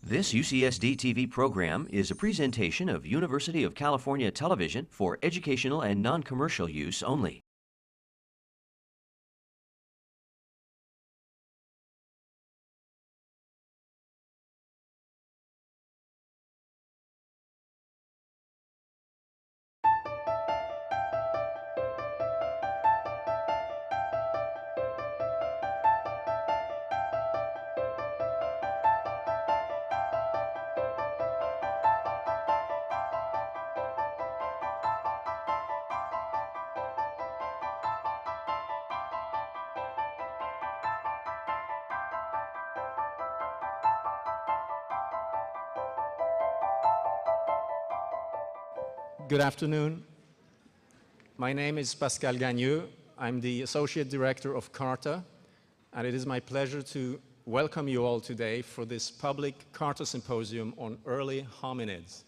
This UCSD TV program is a presentation of University of California Television for educational and non-commercial use only. Good afternoon. My name is Pascal Gagneux. I'm the Associate Director of CARTA, and it is my pleasure to welcome you all today for this public CARTA Symposium on early hominids.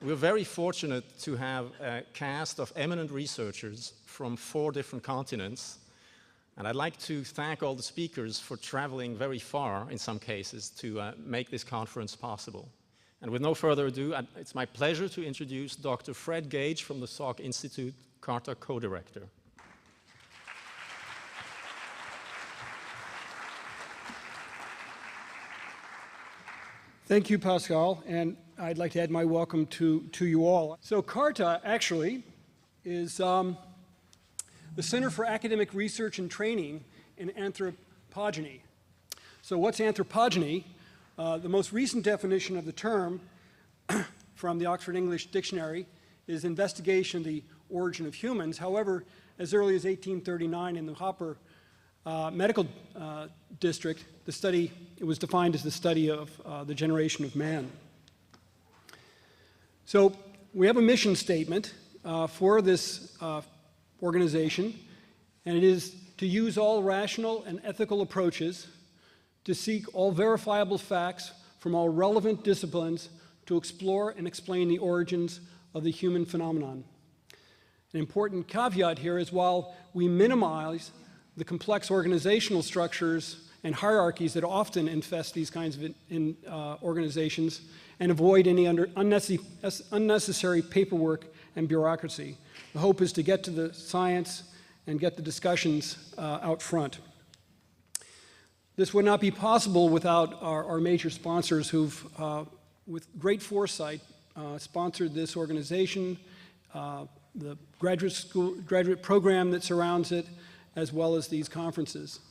We're very fortunate to have a cast of eminent researchers from 4 different continents, and I'd like to thank all the speakers for traveling very far, in some cases, to make this conference possible. And with no further ado, it's my pleasure to introduce Dr. Fred Gage from the Salk Institute, CARTA co-director. Thank you, Pascal, and I'd like to add my welcome to you all. So CARTA actually is the Center for Academic Research and Training in Anthropogeny. So what's anthropogeny? The most recent definition of the term from the Oxford English Dictionary is investigation of the origin of humans. However, as early as 1839 in the Hopper Medical District, it was defined as the study of the generation of man. So we have a mission statement for this organization, and it is to use all rational and ethical approaches to seek all verifiable facts from all relevant disciplines to explore and explain the origins of the human phenomenon. An important caveat here is while we minimize the complex organizational structures and hierarchies that often infest these kinds of organizations and avoid any unnecessary paperwork and bureaucracy, the hope is to get to the science and get the discussions out front. This would not be possible without our major sponsors who've, with great foresight, sponsored this organization, the graduate program that surrounds it, as well as these conferences.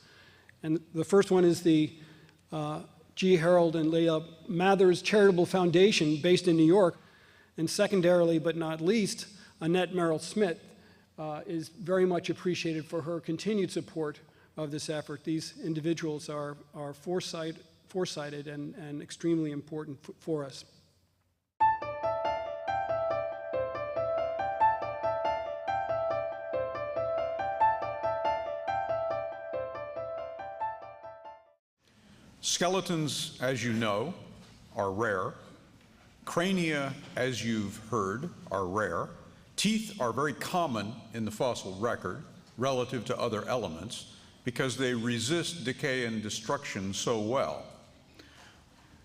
And the first one is the G. Harold and Leila Mathers Charitable Foundation based in New York. And secondarily, but not least, Annette Merrill Smith is very much appreciated for her continued support of this effort. These individuals are foresighted and extremely important for us. Skeletons, as you know, are rare. Crania, as you've heard, are rare. Teeth are very common in the fossil record relative to other elements, because they resist decay and destruction so well.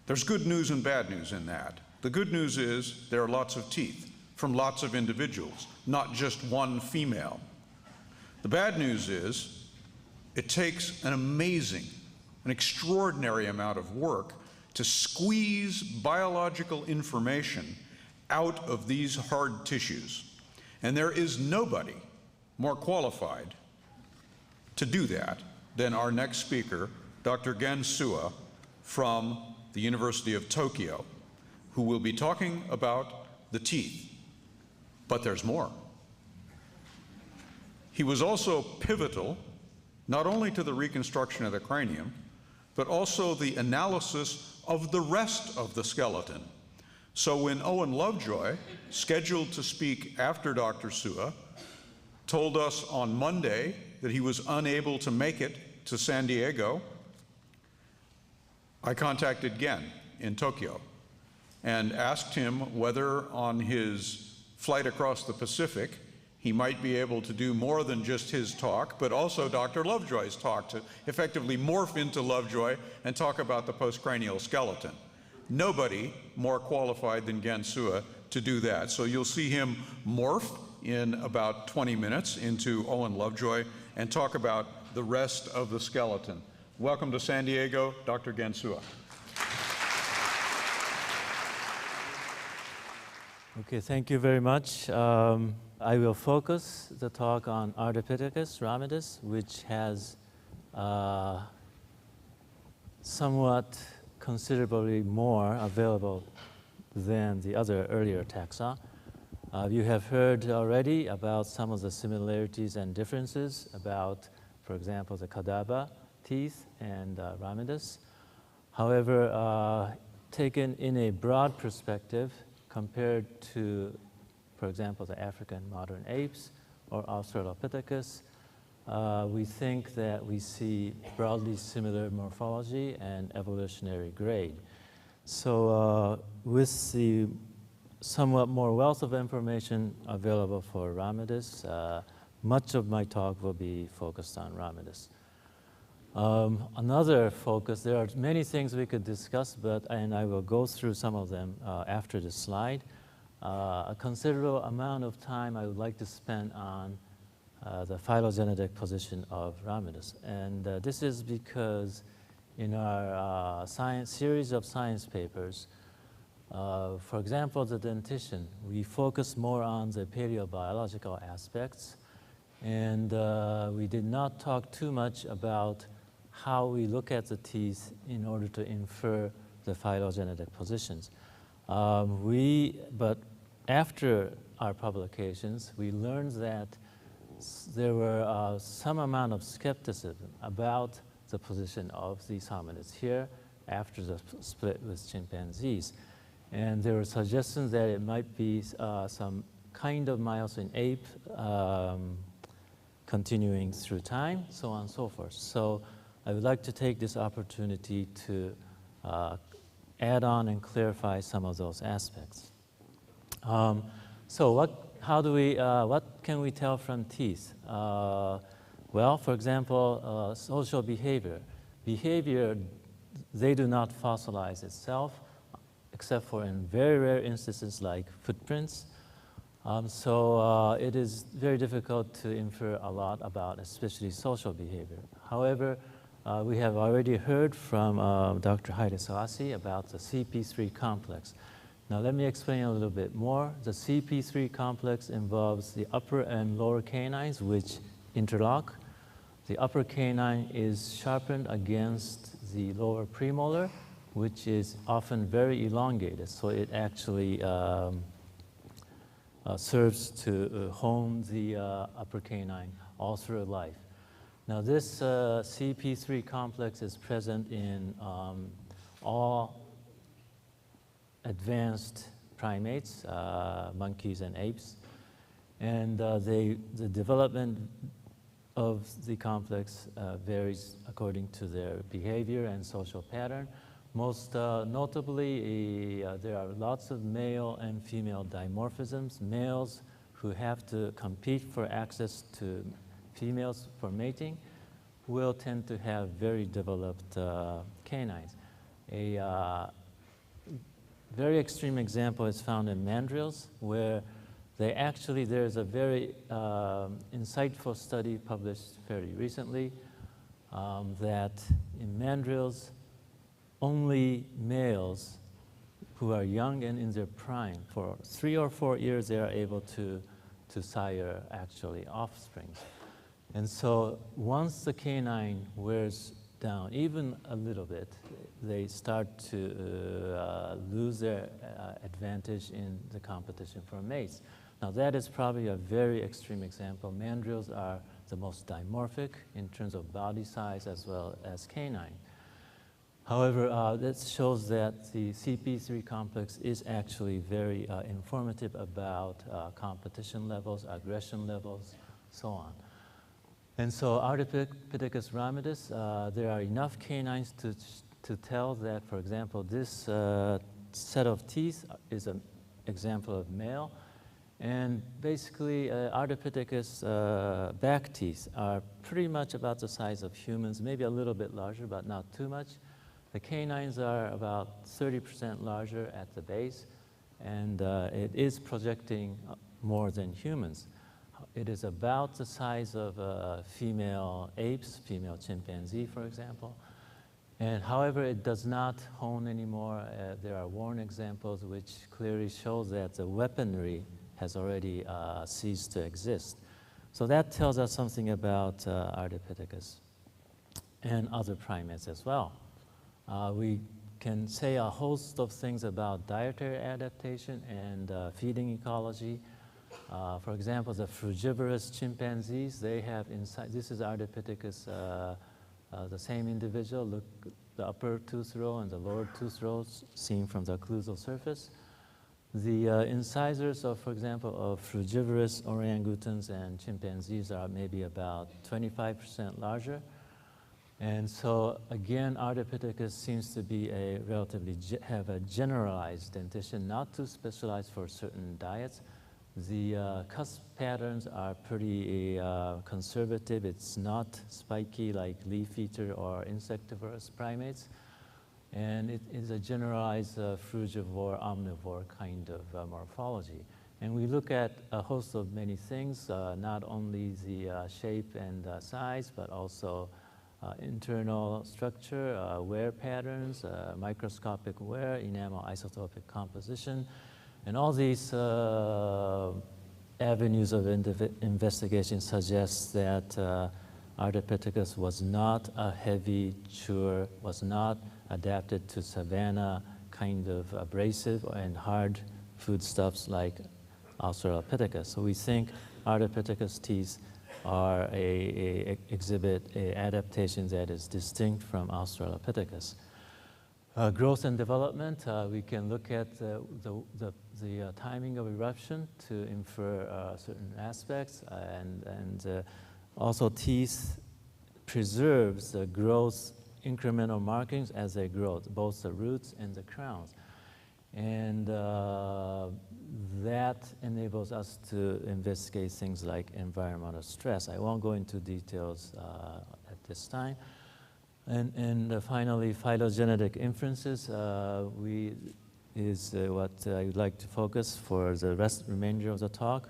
There's good news and bad news in that. The good news is there are lots of teeth from lots of individuals, not just one female. The bad news is it takes an extraordinary amount of work to squeeze biological information out of these hard tissues. And there is nobody more qualified to do that than our next speaker, Dr. Gen Suwa from the University of Tokyo, who will be talking about the teeth. But there's more. He was also pivotal, not only to the reconstruction of the cranium, but also the analysis of the rest of the skeleton. So when Owen Lovejoy, scheduled to speak after Dr. Suwa, told us on Monday that he was unable to make it to San Diego, I contacted Gen in Tokyo and asked him whether on his flight across the Pacific he might be able to do more than just his talk, but also Dr. Lovejoy's talk, to effectively morph into Lovejoy and talk about the postcranial skeleton. Nobody more qualified than Gen Suwa to do that. So you'll see him morph in about 20 minutes into Owen Lovejoy and talk about the rest of the skeleton. Welcome to San Diego, Dr. Gen Suwa. Okay, thank you very much. I will focus the talk on Ardipithecus Ramidus, which has somewhat considerably more available than the other earlier taxa. You have heard already about some of the similarities and differences about, for example, the Kadaba teeth and Ramidus. However, taken in a broad perspective, compared to, for example, the African modern apes or Australopithecus, we think that we see broadly similar morphology and evolutionary grade. So with the somewhat more wealth of information available for Ramidus, much of my talk will be focused on Ramidus. Another focus, there are many things we could discuss, and I will go through some of them after this slide. A considerable amount of time I would like to spend on the phylogenetic position of Ramidus. And this is because in our series of science papers, for example, the dentition, we focus more on the paleobiological aspects, and we did not talk too much about how we look at the teeth in order to infer the phylogenetic positions. But after our publications, we learned that there were some amount of skepticism about the position of these hominids here after the split with chimpanzees. And there were suggestions that it might be some kind of Miocene ape continuing through time, so on and so forth. So I would like to take this opportunity to add on and clarify some of those aspects. So what can we tell from teeth? Well, for example, social behavior. Behavior, they do not fossilize itself, except for in very rare instances like footprints. So it is very difficult to infer a lot about, especially social behavior. However, we have already heard from Dr. Haile Selassie about the CP3 complex. Now let me explain a little bit more. The CP3 complex involves the upper and lower canines which interlock. The upper canine is sharpened against the lower premolar, which is often very elongated, so it actually serves to hone the upper canine all through life. Now this CP3 complex is present in all advanced primates, monkeys and apes, and the development of the complex varies according to their behavior and social pattern. Most notably, there are lots of male and female dimorphisms. Males who have to compete for access to females for mating will tend to have very developed canines. A very extreme example is found in mandrills, where there's a very insightful study published fairly recently that in mandrills, only males who are young and in their prime, for 3 or 4 years, they are able to sire actually offspring. And so once the canine wears down even a little bit, they start to lose their advantage in the competition for mates. Now that is probably a very extreme example. Mandrills are the most dimorphic in terms of body size as well as canine. However, this shows that the CP3 complex is actually very informative about competition levels, aggression levels, so on. And so Ardipithecus ramidus, there are enough canines to tell that, for example, this set of teeth is an example of male, And basically, Ardipithecus back teeth are pretty much about the size of humans, maybe a little bit larger, but not too much. The canines are about 30% larger at the base, and it is projecting more than humans. It is about the size of female apes, female chimpanzee, for example. And however, it does not hone anymore. There are worn examples which clearly show that the weaponry has already ceased to exist. So that tells us something about Ardipithecus and other primates as well. We can say a host of things about dietary adaptation and feeding ecology. For example, the frugivorous chimpanzees, they have inside, this is Ardipithecus, the same individual. Look, the upper tooth row and the lower tooth rows seen from the occlusal surface. The incisors of, for example, of frugivorous orangutans and chimpanzees are maybe about 25% larger. And so again, Ardipithecus seems to be a relatively, have a generalized dentition, not too specialized for certain diets. The cusp patterns are pretty conservative. It's not spiky like leaf eater or insectivorous primates. And it is a generalized frugivore, omnivore kind of morphology. And we look at a host of many things, not only the shape and size, but also internal structure, wear patterns, microscopic wear, enamel isotopic composition. And all these avenues of investigation suggest that Ardipithecus was not a heavy chewer, was not adapted to savanna kind of abrasive and hard foodstuffs like Australopithecus. So we think Ardipithecus teeth are exhibit a adaptation that is distinct from Australopithecus. Growth and development, we can look at the timing of eruption to infer certain aspects, and also teeth preserves the growth incremental markings as they grow, both the roots and the crowns. And that enables us to investigate things like environmental stress. I won't go into details at this time. And finally, phylogenetic inferences is what I would like to focus for the remainder of the talk.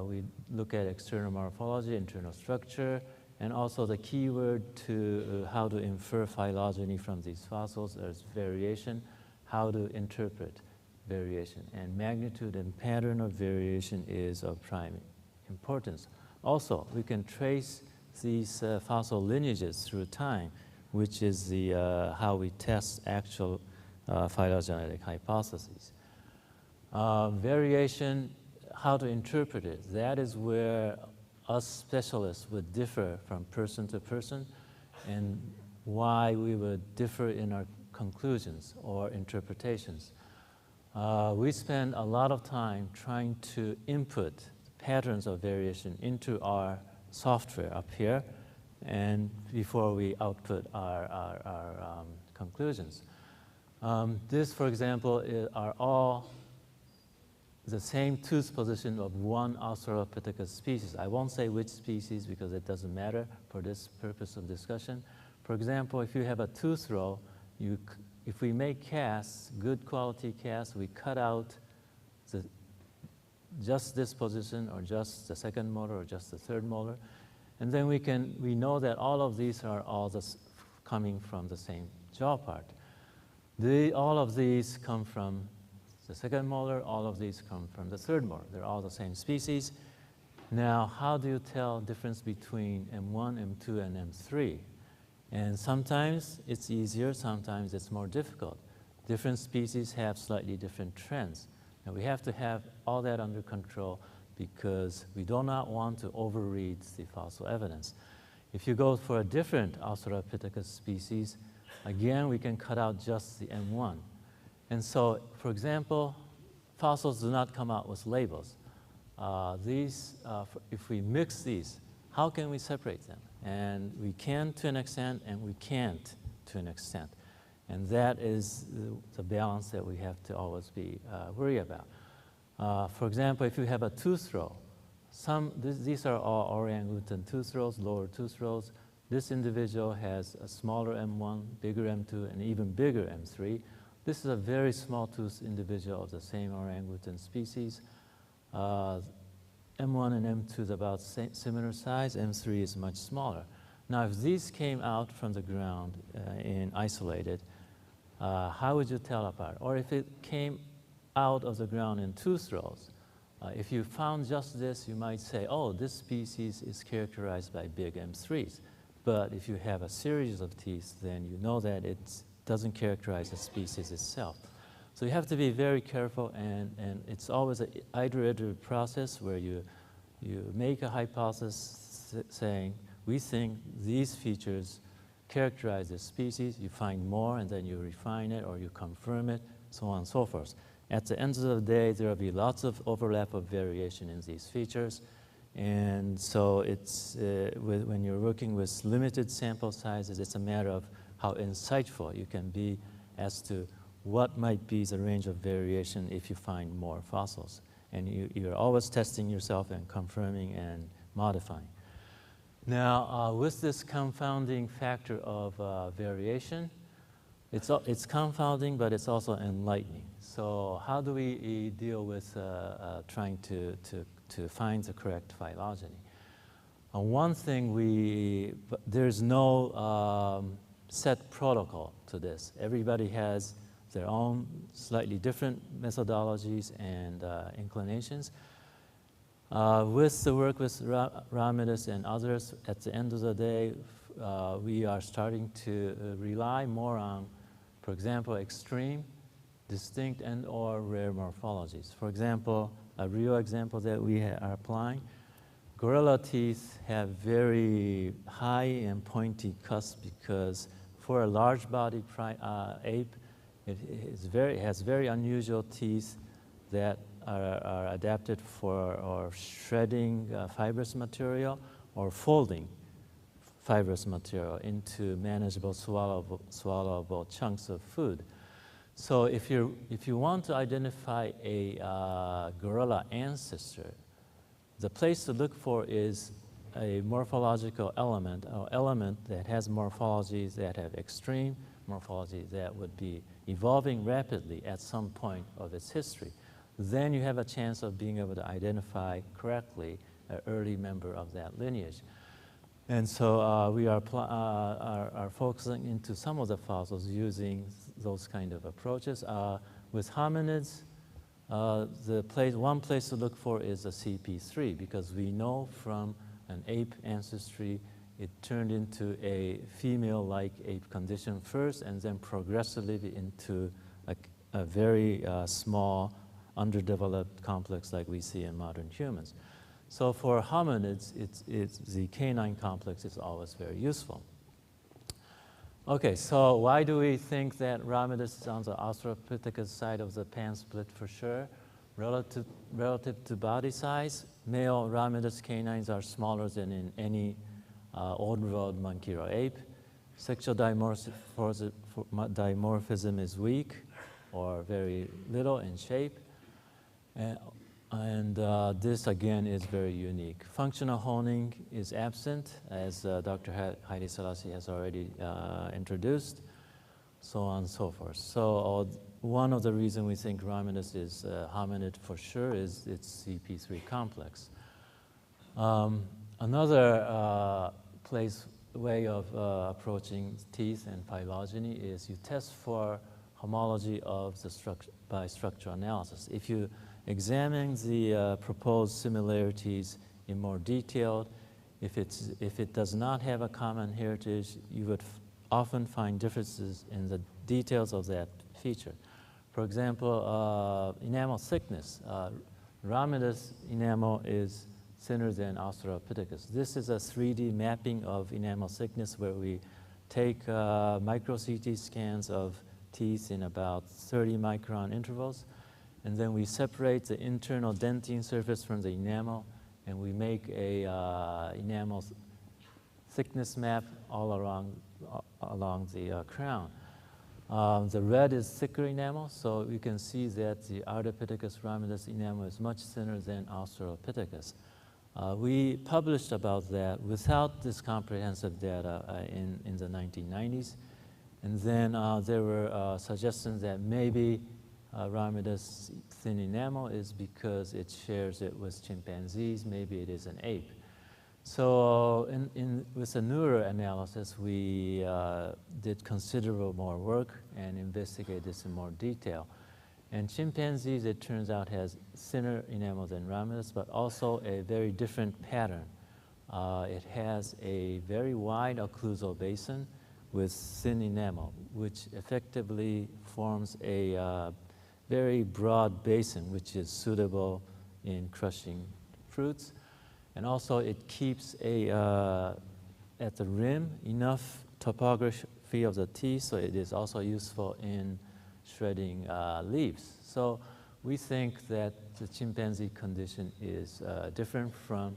We look at external morphology, internal structure, and also the keyword to how to infer phylogeny from these fossils. There's variation, how to interpret variation. And magnitude and pattern of variation is of prime importance. Also, we can trace these fossil lineages through time, which is the, how we test actual phylogenetic hypotheses. Variation, how to interpret it, that is where us specialists would differ from person to person, and why we would differ in our conclusions or interpretations. We spend a lot of time trying to input patterns of variation into our software up here, and before we output our conclusions. This, for example, are all the same tooth position of one Australopithecus species. I won't say which species because it doesn't matter for this purpose of discussion. For example, if you have a tooth row, if we make casts, good quality casts, we cut out just this position or just the second molar or just the third molar. And then we know that all of these are all coming from the same jaw part. All of these come from the second molar, all of these come from the third molar. They're all the same species. Now, how do you tell difference between M1, M2, and M3? And sometimes it's easier, sometimes it's more difficult. Different species have slightly different trends. And we have to have all that under control because we do not want to overread the fossil evidence. If you go for a different Australopithecus species, again, we can cut out just the M1. And so, for example, fossils do not come out with labels. If we mix these, how can we separate them? And we can to an extent, and we can't to an extent. And that is the balance that we have to always be worried about. For example, if you have a tooth row, these are all orangutan tooth rows, lower tooth rows. This individual has a smaller M1, bigger M2, and even bigger M3. This is a very small tooth individual of the same orangutan species. M1 and M2 is about similar size. M3 is much smaller. Now, if these came out from the ground in isolated, how would you tell apart? Or if it came out of the ground in tooth rows, if you found just this, you might say, oh, this species is characterized by big M3s. But if you have a series of teeth, then you know that it doesn't characterize the species itself. So you have to be very careful, and it's always an iterative process where you make a hypothesis saying, we think these features characterize the species, you find more, and then you refine it, or you confirm it, so on and so forth. At the end of the day, there will be lots of overlap of variation in these features. And so it's, when you're working with limited sample sizes, it's a matter of how insightful you can be as to what might be the range of variation if you find more fossils. And you're always testing yourself and confirming and modifying. Now, with this confounding factor of variation, it's confounding, but it's also enlightening. So how do we deal with trying to find the correct phylogeny? One thing, there's no set protocol to this. Everybody has their own slightly different methodologies and inclinations. With the work with Ramidus and others, at the end of the day, we are starting to rely more on, for example, extreme, distinct, and/or rare morphologies. For example, a real example that we are applying, gorilla teeth have very high and pointy cusps because for a large-bodied ape, it has very unusual teeth that are adapted for shredding fibrous material or folding fibrous material into manageable, swallowable chunks of food. So if you want to identify a gorilla ancestor, the place to look for is a morphological element, or element that has morphologies that have extreme morphology that would be evolving rapidly at some point of its history. Then you have a chance of being able to identify correctly an early member of that lineage. And so we are focusing into some of the fossils using those kind of approaches. With hominids, one place to look for is a CP3, because we know from an ape ancestry it turned into a female-like ape condition first, and then progressively into a very small, underdeveloped complex like we see in modern humans. So for hominids, the canine complex is always very useful. Okay, so why do we think that Ramidus is on the Australopithecus side of the pan split for sure? Relative to body size, male Ramidus canines are smaller than in any old world monkey or ape. Sexual dimorphism is weak or very little in shape. And this, again, is very unique. Functional honing is absent, as Dr. Haile Selassie has already introduced, so on and so forth. So one of the reasons we think Ramidus is hominid for sure is its CP3 complex. Another way of approaching teeth and phylogeny is you test for homology of the structure by structural analysis. If you examine the proposed similarities in more detail, if it does not have a common heritage, you would often find differences in the details of that feature. For example, enamel thickness. Ramidus enamel is thinner than Australopithecus. This is a 3D mapping of enamel thickness where we take micro CT scans of teeth in about 30 micron intervals, and then we separate the internal dentine surface from the enamel, and we make a enamel thickness map all along the crown. The red is thicker enamel, so you can see that the Ardipithecus Ramidus enamel is much thinner than Australopithecus. We published about that without this comprehensive data in the 1990s. And then there were suggestions that maybe Ramidus thin enamel is because it shares it with chimpanzees, maybe it is an ape. So with a newer analysis, we did considerable more work and investigated this in more detail. And chimpanzees, it turns out, has thinner enamel than Ramidus, but also a very different pattern. It has a very wide occlusal basin with thin enamel, which effectively forms a very broad basin, which is suitable in crushing fruits. And also it keeps at the rim enough topography of the teeth, so it is also useful in shredding leaves. So we think that the chimpanzee condition is different from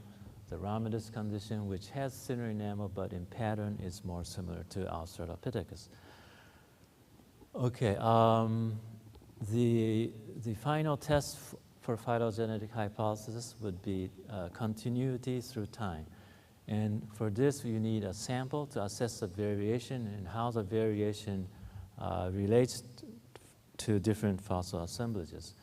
the Ramidus condition, which has thinner enamel, but in pattern is more similar to Australopithecus. Okay, the final test for phylogenetic hypothesis would be continuity through time. And for this, you need a sample to assess the variation and how the variation relates to different fossil assemblages.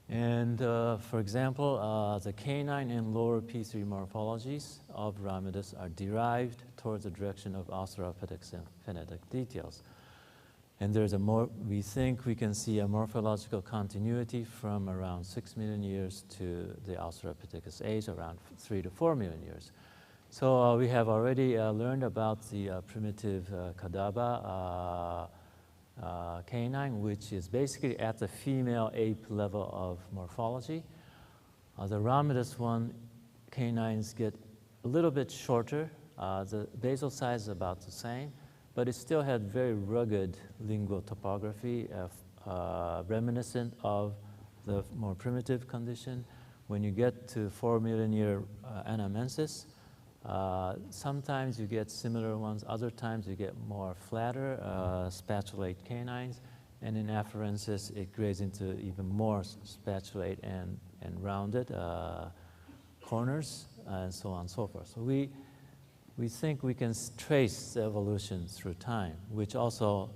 And for example, the canine and lower P3 morphologies of Ramidus are derived towards the direction of Australopithecus and phenetic details. And there's we think we can see a morphological continuity from around 6 million years to the Australopithecus age, around 3 to 4 million years. So we have already learned about the primitive Kadaba canine, which is basically at the female ape level of morphology. The Ramidus one canines get a little bit shorter. The basal size is about the same, but it still had very rugged lingual topography, reminiscent of the more primitive condition. When you get to 4 million year anamensis, sometimes you get similar ones, other times you get more flatter spatulate canines, and in afarensis it grades into even more spatulate and rounded corners, and so on and so forth. So we think we can trace the evolution through time, which also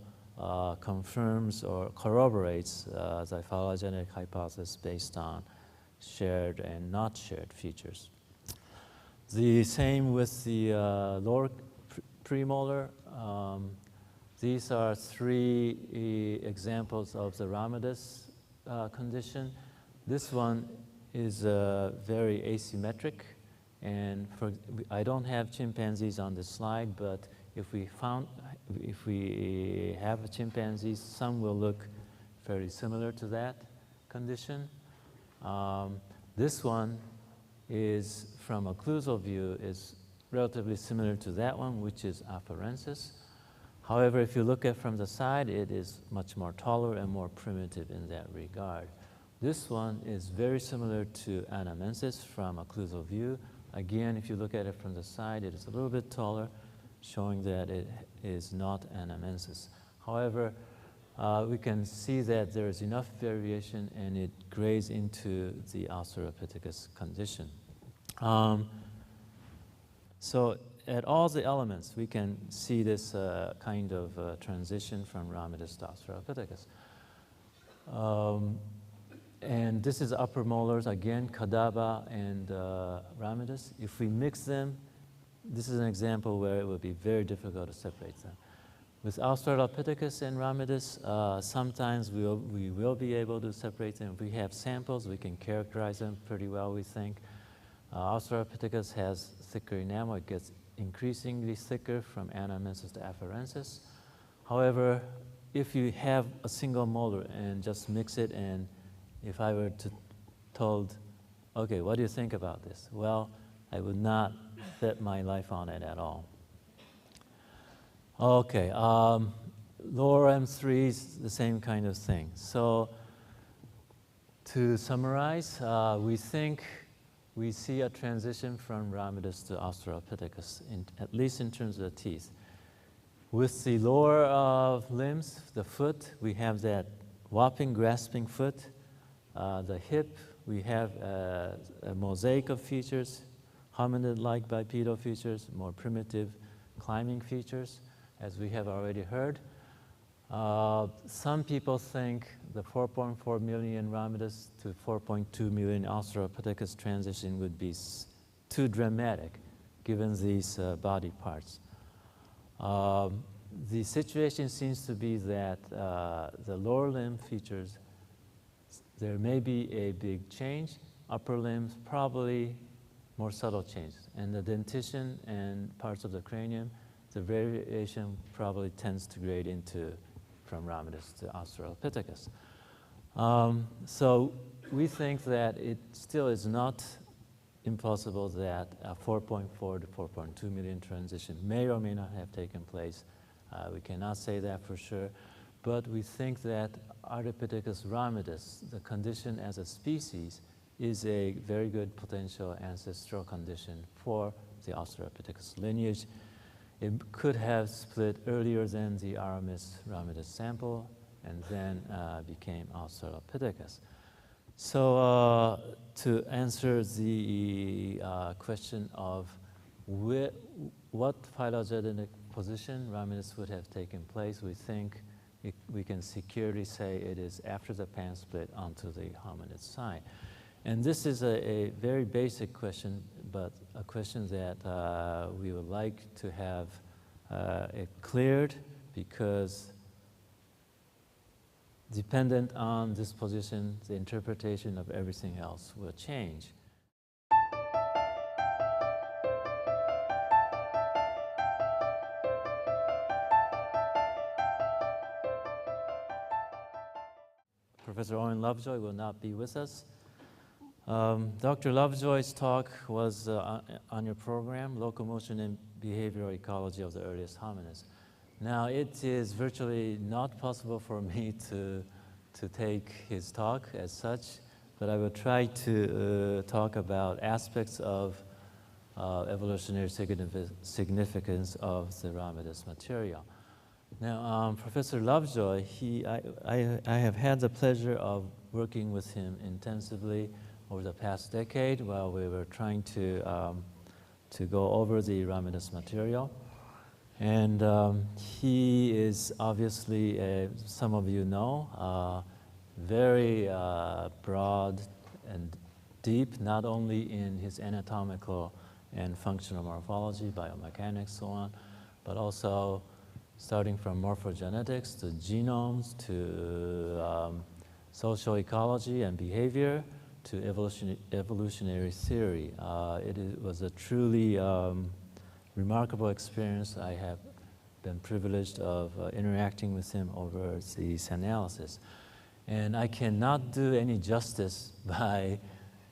confirms or corroborates the phylogenetic hypothesis based on shared and not shared features. The same with the lower premolar. These are 3 examples of the Ramidus condition. This one is very asymmetric. And I don't have chimpanzees on this slide, but if we have chimpanzees, some will look very similar to that condition. This one is, from occlusal view, is relatively similar to that one, which is afarensis. However, if you look at from the side, it is much more taller and more primitive in that regard. This one is very similar to anamensis from occlusal view. Again, if you look at it from the side, it is a little bit taller, showing that it is not anamensis. However, we can see that there is enough variation and it grades into the Australopithecus condition. So at all the elements, we can see this kind of transition from Ramidus to Australopithecus. And this is upper molars, again, Kadaba and Ramidus. If we mix them, this is an example where it would be very difficult to separate them. With Australopithecus and Ramidus, sometimes we will be able to separate them. If we have samples, we can characterize them pretty well, we think. Australopithecus has thicker enamel. It gets increasingly thicker from anamensis to afarensis. However, if you have a single molar and just mix it, and if I were told, okay, what do you think about this? Well, I would not bet my life on it at all. Okay, lower M3s, the same kind of thing. So to summarize, we think we see a transition from Ramidus to Australopithecus, at least in terms of the teeth. With the lower limbs, the foot, we have that whopping, grasping foot. The hip, we have a mosaic of features, hominid-like bipedal features, more primitive climbing features, as we have already heard. Some people think the 4.4 million Ramidus to 4.2 million Australopithecus transition would be too dramatic, given these body parts. The situation seems to be that the lower limb features, there may be a big change. Upper limbs, probably more subtle changes. And the dentition and parts of the cranium, the variation probably tends to grade into from Ramidus to Australopithecus. So we think that it still is not impossible that a 4.4 to 4.2 million transition may or may not have taken place. We cannot say that for sure, but we think that Ardipithecus Ramidus, the condition as a species, is a very good potential ancestral condition for the Australopithecus lineage. It could have split earlier than the Aramis Ramidus sample and then became Australopithecus. So to answer the question of what phylogenetic position Ramidus would have taken place, we think we can securely say it is after the pan split onto the hominid side. And this is a very basic question, but a question that we would like to have it cleared, because dependent on this position, the interpretation of everything else will change. Professor Owen Lovejoy will not be with us. Dr. Lovejoy's talk was on your program, Locomotion and Behavioral Ecology of the Earliest Hominids. Now, it is virtually not possible for me to take his talk as such, but I will try to talk about aspects of evolutionary significance of the Ramidus material. Now, Professor Lovejoy, I have had the pleasure of working with him intensively over the past decade while we were trying to go over the Ramidus material. And he is obviously, some of you know, very broad and deep, not only in his anatomical and functional morphology, biomechanics, so on, but also starting from morphogenetics to genomes to social ecology and behavior to evolutionary theory. It was a truly remarkable experience. I have been privileged of interacting with him over these analysis. And I cannot do any justice by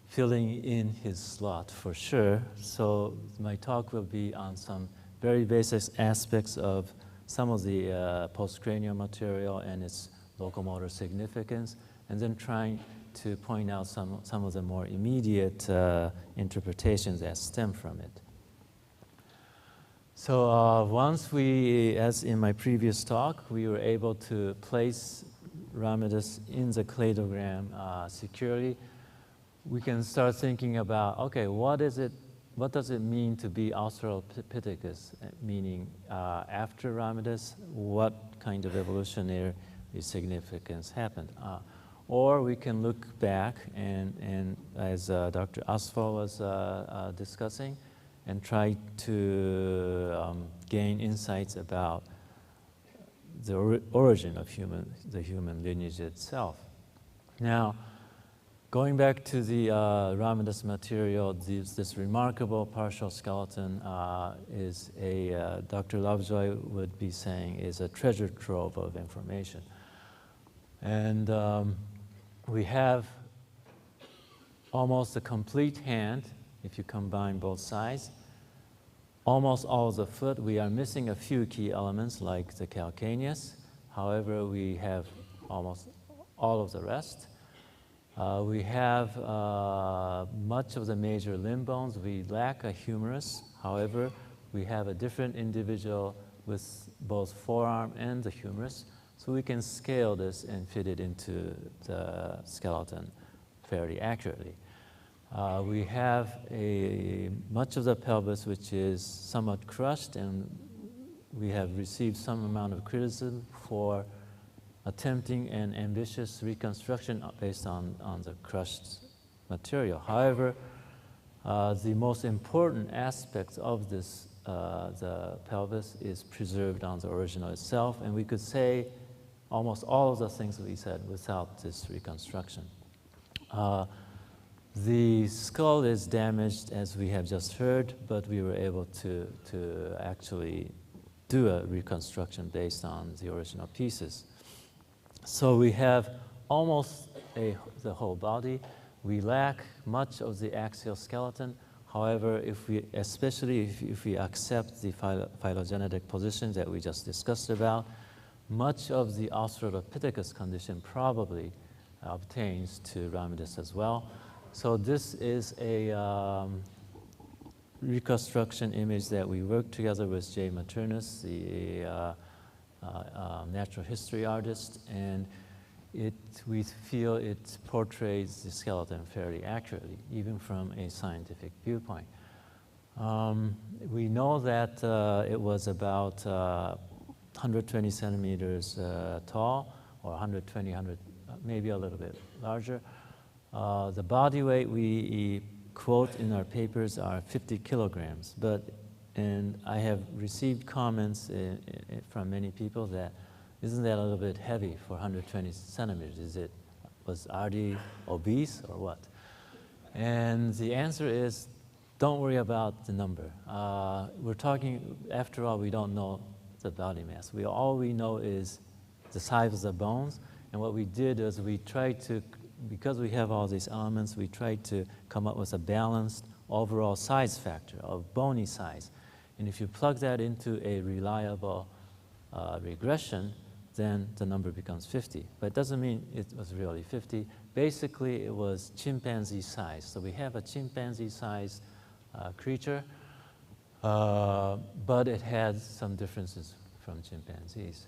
filling in his slot for sure. So my talk will be on some very basic aspects of some of the postcranial material and its locomotor significance, and then trying to point out some of the more immediate interpretations that stem from it. So once we, as in my previous talk, we were able to place Ramidus in the cladogram securely, we can start thinking about, okay, what does it mean to be Australopithecus, meaning after Ramidus, what kind of evolutionary significance happened? Or we can look back and as Dr. Asfal was discussing, and try to gain insights about the origin of the human lineage itself. Now, going back to the Ramidus material, this remarkable partial skeleton is Dr. Lovejoy would be saying, is a treasure trove of information. And we have almost a complete hand, if you combine both sides. Almost all of the foot. We are missing a few key elements like the calcaneus. However, we have almost all of the rest. We have much of the major limb bones. We lack a humerus. However, we have a different individual with both forearm and the humerus. So we can scale this and fit it into the skeleton fairly accurately. We have much of the pelvis which is somewhat crushed, and we have received some amount of criticism for attempting an ambitious reconstruction based on the crushed material. However, the most important aspect of this, the pelvis, is preserved on the original itself, and we could say almost all of the things we said without this reconstruction. The skull is damaged, as we have just heard, but we were able to actually do a reconstruction based on the original pieces. So we have almost the whole body. We lack much of the axial skeleton. However, especially if we accept the phylogenetic position that we just discussed about, much of the Ardipithecus condition probably obtains to Ramidus as well. So this is a reconstruction image that we worked together with Jay Maternus, the natural history artist, and we feel it portrays the skeleton fairly accurately, even from a scientific viewpoint. We know that it was about 120 centimeters tall, or 120, maybe a little bit larger. The body weight we quote in our papers are 50 kilograms, and I have received comments from many people that, isn't that a little bit heavy for 120 centimeters? Was Ardi obese or what? And the answer is, don't worry about the number. We're talking, after all, we don't know the body mass. All we know is the size of the bones, and what we did is we tried to, because we have all these elements, we tried to come up with a balanced overall size factor of bony size. And if you plug that into a reliable regression, then the number becomes 50. But it doesn't mean it was really 50. Basically, it was chimpanzee size. So we have a chimpanzee size creature, but it had some differences from chimpanzees.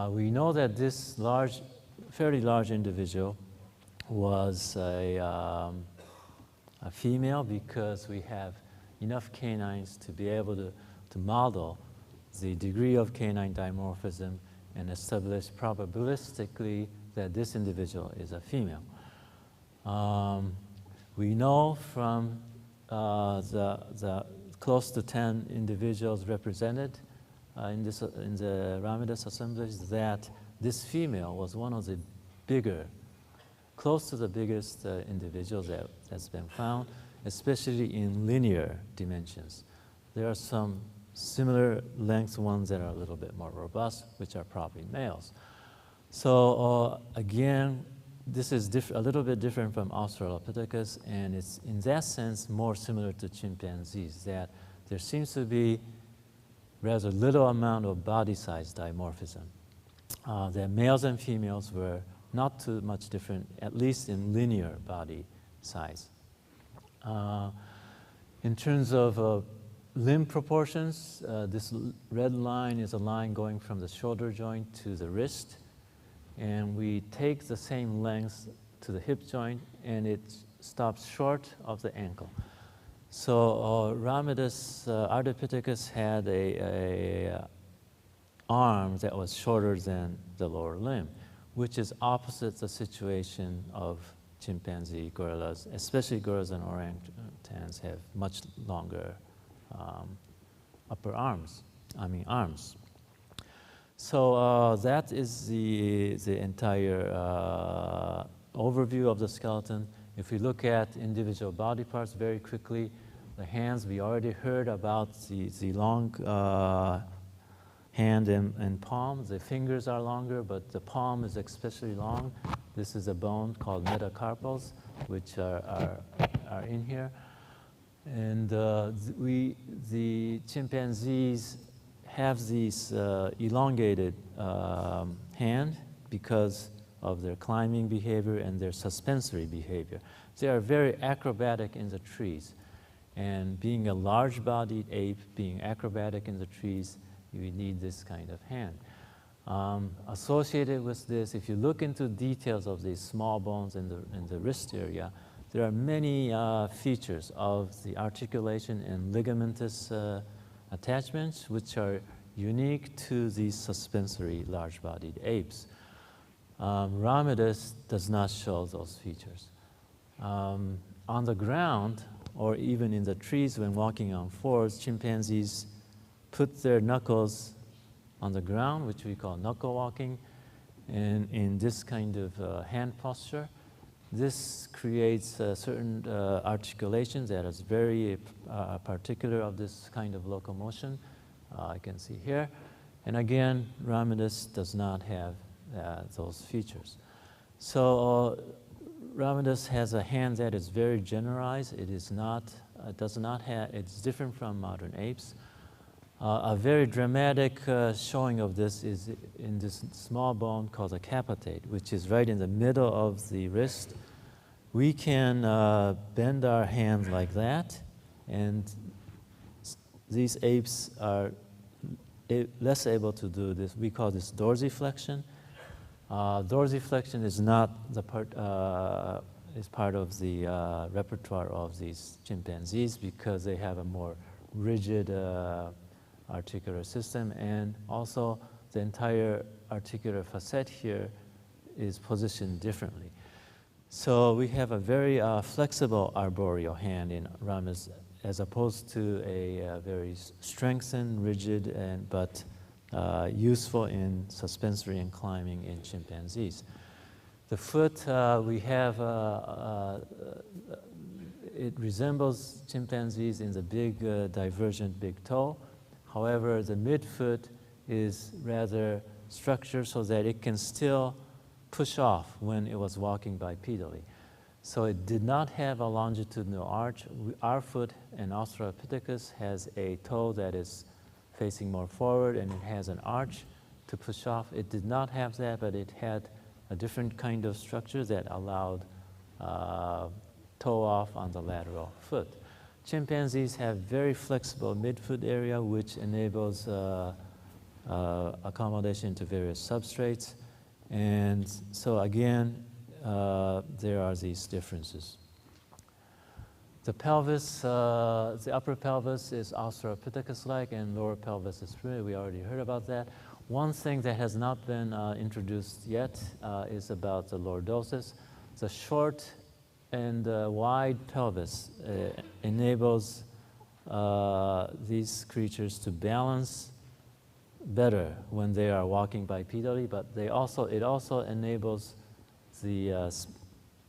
We know that this fairly large individual was a female, because we have enough canines to be able to model the degree of canine dimorphism and establish probabilistically that this individual is a female. We know from the close to 10 individuals represented in the Ramidus assemblage that this female was one of the bigger, close to the biggest individuals that's been found, especially in linear dimensions. There are some similar length ones that are a little bit more robust, which are probably males. So again, this is a little bit different from Australopithecus, and it's in that sense more similar to chimpanzees, that there seems to be rather little amount of body size dimorphism. That males and females were not too much different, at least in linear body size. In terms of limb proportions, this red line is a line going from the shoulder joint to the wrist, and we take the same length to the hip joint, and it stops short of the ankle. So Ramidus Ardipithecus had a arm that was shorter than the lower limb, which is opposite the situation of chimpanzee, gorillas, especially gorillas and orangutans have much longer upper arms. So that is the entire overview of the skeleton. If we look at individual body parts very quickly, the hands, we already heard about the long hand and palm. The fingers are longer, but the palm is especially long. This is a bone called metacarpals, which are in here. And the chimpanzees have these elongated hand because of their climbing behavior and their suspensory behavior. They are very acrobatic in the trees. And being a large-bodied ape, being acrobatic in the trees, You need this kind of hand. Associated with this, if you look into details of these small bones in the wrist area, there are many features of the articulation and ligamentous attachments which are unique to these suspensory large-bodied apes. Ramidus does not show those features. On the ground, or even in the trees when walking on fours, chimpanzees put their knuckles on the ground, which we call knuckle walking, and in this kind of hand posture. This creates certain articulations that is very particular of this kind of locomotion. I can see here. And again, Ramidus does not have those features. So Ramidus has a hand that is very generalized. It is not, does not have, it's different from modern apes. A very dramatic showing of this is in this small bone called the capitate, which is right in the middle of the wrist. We can bend our hand like that, and these apes are less able to do this. We call this dorsiflexion. Dorsiflexion is not the part, is part of the repertoire of these chimpanzees because they have a more rigid articular system, and also the entire articular facet here is positioned differently. So we have a very flexible arboreal hand in Ramidus as opposed to a very strengthened, rigid, but useful in suspensory and climbing in chimpanzees. The foot, we have, it resembles chimpanzees in the big divergent big toe. However, the midfoot is rather structured so that it can still push off when it was walking bipedally. So it did not have a longitudinal arch. Our foot in Australopithecus has a toe that is facing more forward and it has an arch to push off. It did not have that, but it had a different kind of structure that allowed toe off on the lateral foot. Chimpanzees have very flexible midfoot area, which enables accommodation to various substrates. And so again, there are these differences. The pelvis, the upper pelvis is Australopithecus-like, and lower pelvis is primitive. We already heard about that. One thing that has not been introduced yet is about the lordosis. The short and wide pelvis enables these creatures to balance better when they are walking bipedally, but it also enables the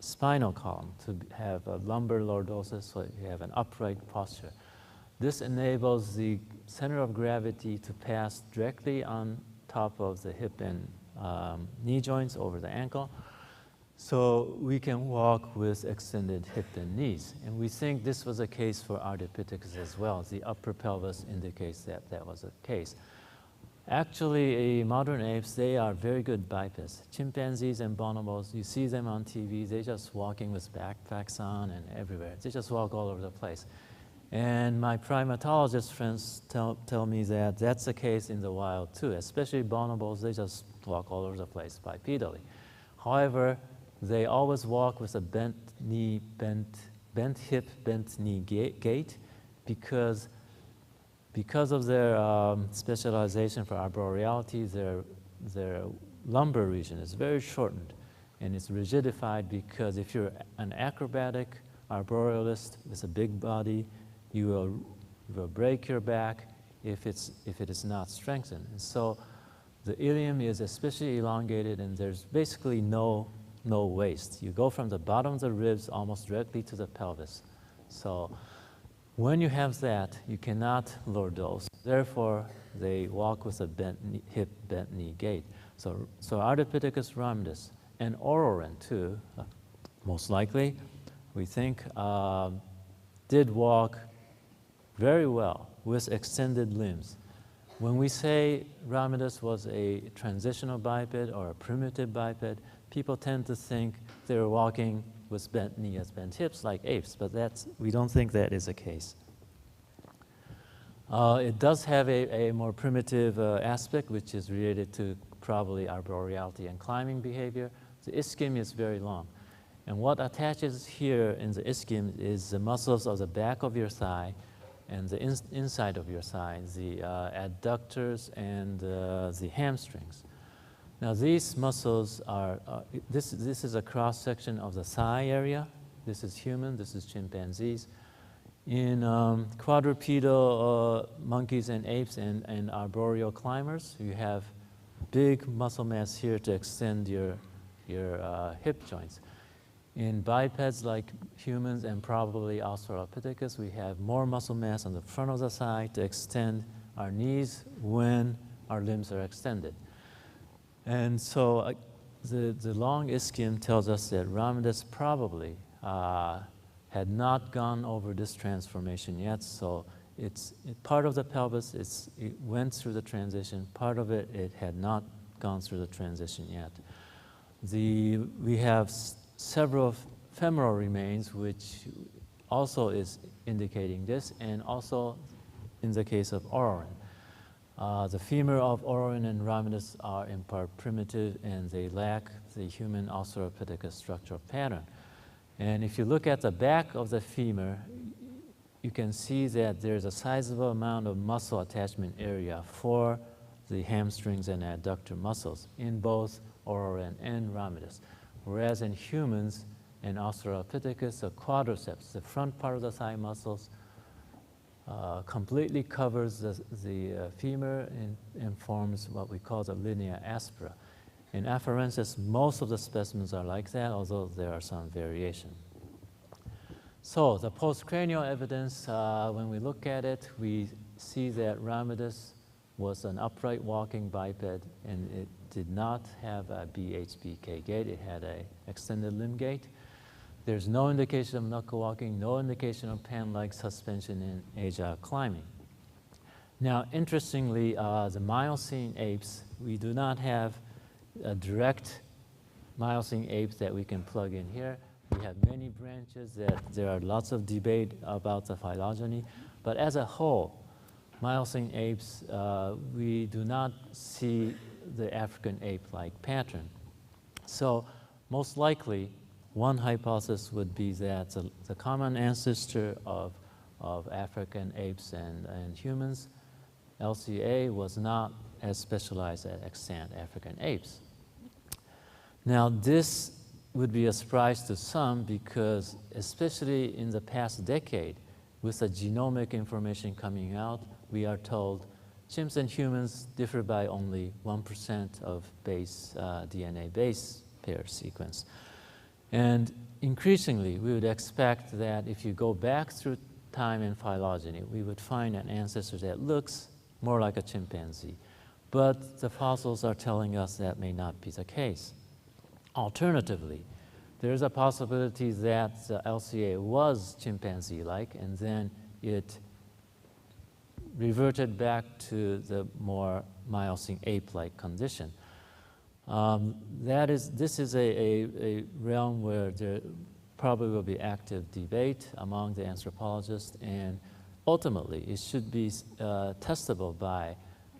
spinal column to have a lumbar lordosis, so you have an upright posture. This enables the center of gravity to pass directly on top of the hip and knee joints over the ankle, so we can walk with extended hip and knees. And we think this was a case for Ardipithecus as well. The upper pelvis indicates that that was the case. Actually, modern apes, they are very good bipeds. Chimpanzees and bonobos, you see them on TV, they're just walking with backpacks on and everywhere. They just walk all over the place. And my primatologist friends tell me that that's the case in the wild too, especially bonobos, they just walk all over the place bipedally. However, they always walk with a bent knee, bent hip, bent knee gait because of their specialization for arboreality, their lumbar region is very shortened and it's rigidified because if you're an acrobatic arborealist with a big body, you will break your back if it is not strengthened. And so the ilium is especially elongated and there's basically no waist. You go from the bottom of the ribs almost directly to the pelvis. So when you have that, you cannot lordose. Therefore, they walk with a bent hip, bent knee gait. So Ardipithecus ramidus and Ororan too, most likely, we think, did walk very well with extended limbs. When we say Ramidus was a transitional biped or a primitive biped, people tend to think they were walking with bent knees, bent hips like apes, but we don't think that is the case. It does have a more primitive aspect, which is related to probably arboreality and climbing behavior. The ischium is very long. And what attaches here in the ischium is the muscles of the back of your thigh and the inside of your thigh, the adductors and the hamstrings. Now these muscles are, this is a cross-section of the thigh area. This is human, this is chimpanzees. In quadrupedal monkeys and apes and arboreal climbers, you have big muscle mass here to extend your hip joints. In bipeds like humans and probably Australopithecus, we have more muscle mass on the front of the thigh to extend our knees when our limbs are extended. And so the long ischium tells us that Ramidus probably had not gone over this transformation yet, so it's part of the pelvis, it went through the transition, part of it had not gone through the transition yet. We have several femoral remains, which also is indicating this, and also in the case of Ororin. The femur of Ororin and Ramidus are in part primitive, and they lack the human Australopithecus structural pattern. And if you look at the back of the femur, you can see that there's a sizable amount of muscle attachment area for the hamstrings and adductor muscles in both Ororin and Ramidus. Whereas in humans and Australopithecus, the quadriceps, the front part of the thigh muscles, completely covers the femur and forms what we call the linea aspera. In afarensis, most of the specimens are like that, although there are some variation. So the postcranial evidence, when we look at it, we see that Ramidus was an upright walking biped, and it did not have a BHBK gait. It had an extended limb gait. There's no indication of knuckle walking, no indication of pan-like suspension in agile climbing. Now, interestingly, the Miocene apes, we do not have a direct Miocene apes that we can plug in here. We have many branches that there are lots of debate about the phylogeny, but as a whole, Miocene apes, we do not see the African ape-like pattern. So most likely, one hypothesis would be that the common ancestor of African apes and humans, LCA, was not as specialized as extant African apes. Now, this would be a surprise to some because, especially in the past decade, with the genomic information coming out, we are told chimps and humans differ by only 1% of DNA base pair sequence. And increasingly, we would expect that if you go back through time in phylogeny, we would find an ancestor that looks more like a chimpanzee. But the fossils are telling us that may not be the case. Alternatively, there is a possibility that the LCA was chimpanzee-like, and then it reverted back to the more Miocene ape-like condition. This is a realm where there probably will be active debate among the anthropologists, and ultimately it should be testable by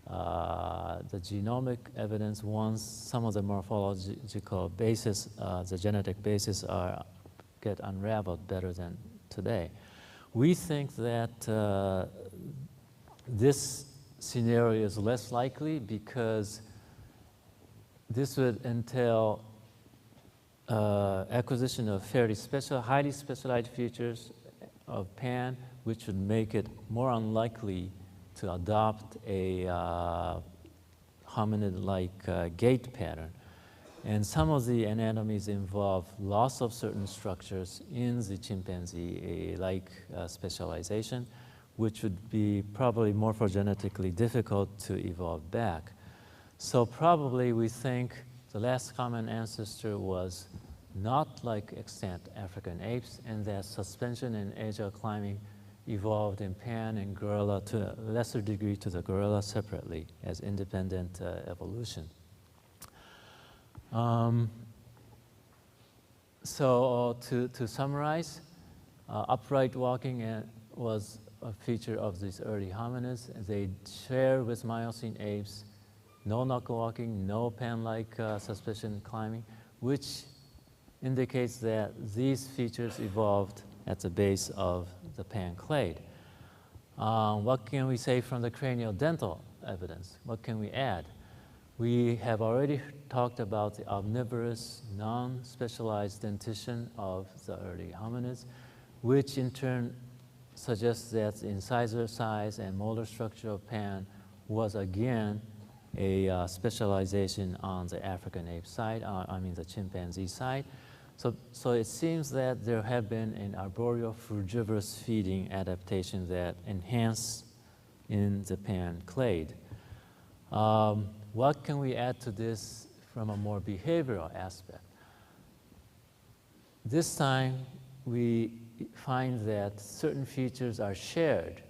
the genomic evidence once some of the morphological basis, the genetic basis get unraveled better than today. We think that this scenario is less likely because this would entail acquisition of fairly highly specialized features of pan, which would make it more unlikely to adopt a hominid-like gait pattern. And some of the anatomies involve loss of certain structures in the chimpanzee-like specialization, which would be probably morphogenetically difficult to evolve back. So probably we think the last common ancestor was not like extant African apes, and that suspension and agile climbing evolved in pan and gorilla to a lesser degree to the gorilla separately as independent evolution. So to summarize, upright walking was a feature of these early hominids. They share with Miocene apes no knuckle walking, no pan-like suspension climbing, which indicates that these features evolved at the base of the pan clade. What can we say from the cranial-dental evidence? What can we add? We have already talked about the omnivorous, non-specialized dentition of the early hominids, which in turn suggests that the incisor size and molar structure of pan was again a specialization on the African ape side, I mean the chimpanzee side. So it seems that there have been an arboreal frugivorous feeding adaptation that enhanced in the pan clade. What can we add to this from a more behavioral aspect? This time we find that certain features are shared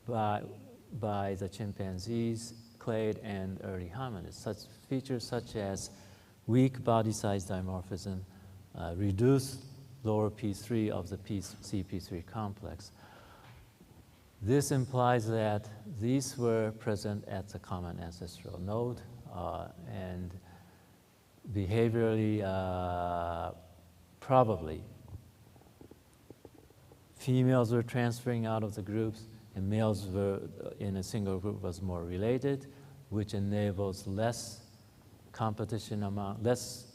by the chimpanzees, clade, and early hominids. Such features such as weak body size dimorphism, reduced lower P3 of the CP3 complex. This implies that these were present at the common ancestral node and behaviorally probably females were transferring out of the groups and males were in a single group was more related, which enables less competition among, less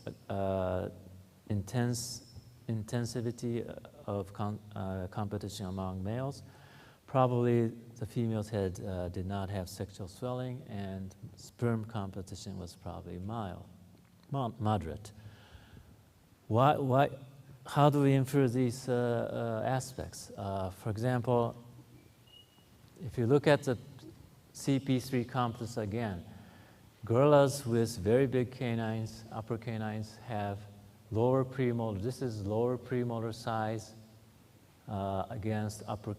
intensivity of competition among males. Probably the females did not have sexual swelling and sperm competition was probably moderate. How do we infer these aspects? For example, if you look at the CP3 complex again, gorillas with very big canines, upper canines, have lower premolar. This is lower premolar size against upper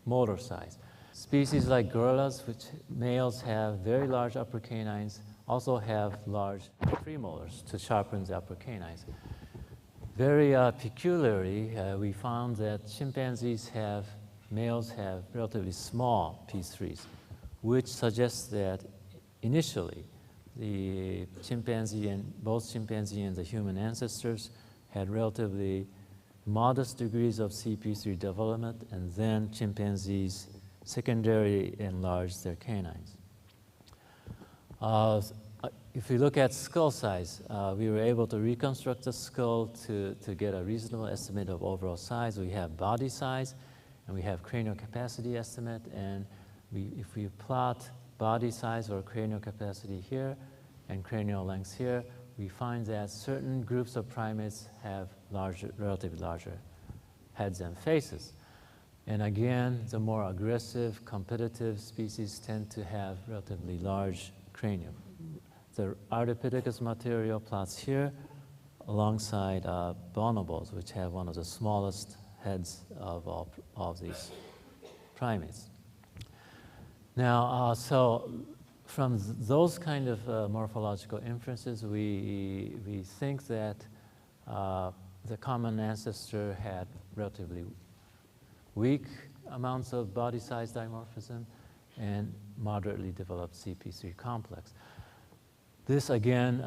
molar size. Species like gorillas, which males have very large upper canines, also have large premolars to sharpen the upper canines. Very peculiarly, we found that chimpanzees males have relatively small P3s, which suggests that initially the both chimpanzee and the human ancestors had relatively modest degrees of CP3 development, and then chimpanzees secondarily enlarged their canines. If we look at skull size, we were able to reconstruct the skull to get a reasonable estimate of overall size. We have body size, and we have cranial capacity estimate, and if we plot body size or cranial capacity here and cranial length here, we find that certain groups of primates have relatively larger heads and faces. And again, the more aggressive, competitive species tend to have relatively large cranium. The Ardipithecus Material plots here alongside bonobos, which have one of the smallest heads of all of these primates. Now, so from those kind of morphological inferences, we think that the common ancestor had relatively weak amounts of body size dimorphism and moderately developed CP3 complex. This again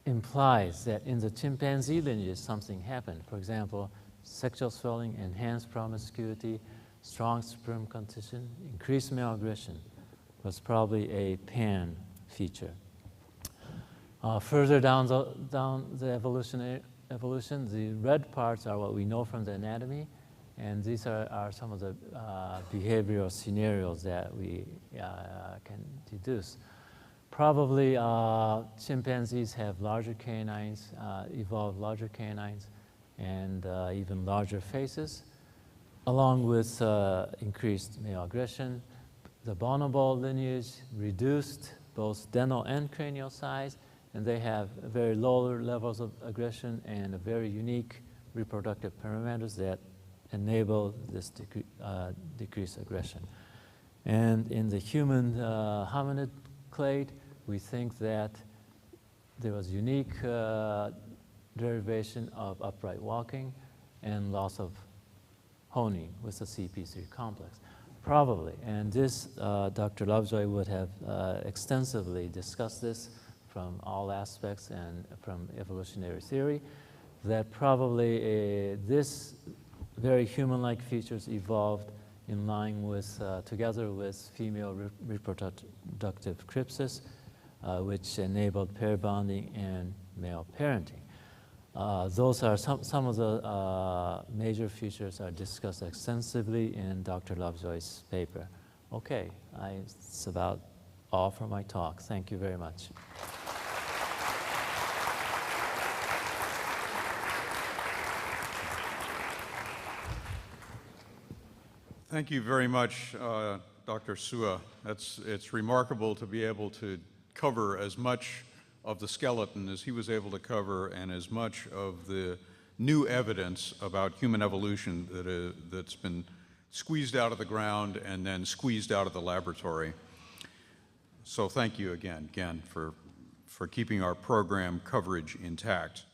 implies that in the chimpanzee lineage something happened. For example, sexual swelling, enhanced promiscuity, strong sperm competition, increased male aggression was probably a pan feature. Further down the evolution, the red parts are what we know from the anatomy, and these are some of the behavioral scenarios that we can deduce. Probably chimpanzees have larger canines, evolved larger canines, and even larger faces, along with increased male aggression. The bonobo lineage reduced both dental and cranial size, and they have very lower levels of aggression and a very unique reproductive parameters that enable this decreased aggression. And in the human hominid clade, we think that there was unique derivation of upright walking and loss of honing with the CP3 complex. Probably, and this, Dr. Lovejoy would have extensively discussed this from all aspects and from evolutionary theory, that probably this very human-like features evolved in line with, together with female reproductive crypsis, which enabled pair bonding and male parenting. Those are some of the major features are discussed extensively in Dr. Lovejoy's paper. Okay, it's about all for my talk. Thank you very much. Thank you very much, Dr. Suwa. It's remarkable to be able to cover as much of the skeleton as he was able to cover and as much of the new evidence about human evolution that's been squeezed out of the ground and then squeezed out of the laboratory. So thank you again for keeping our program coverage intact.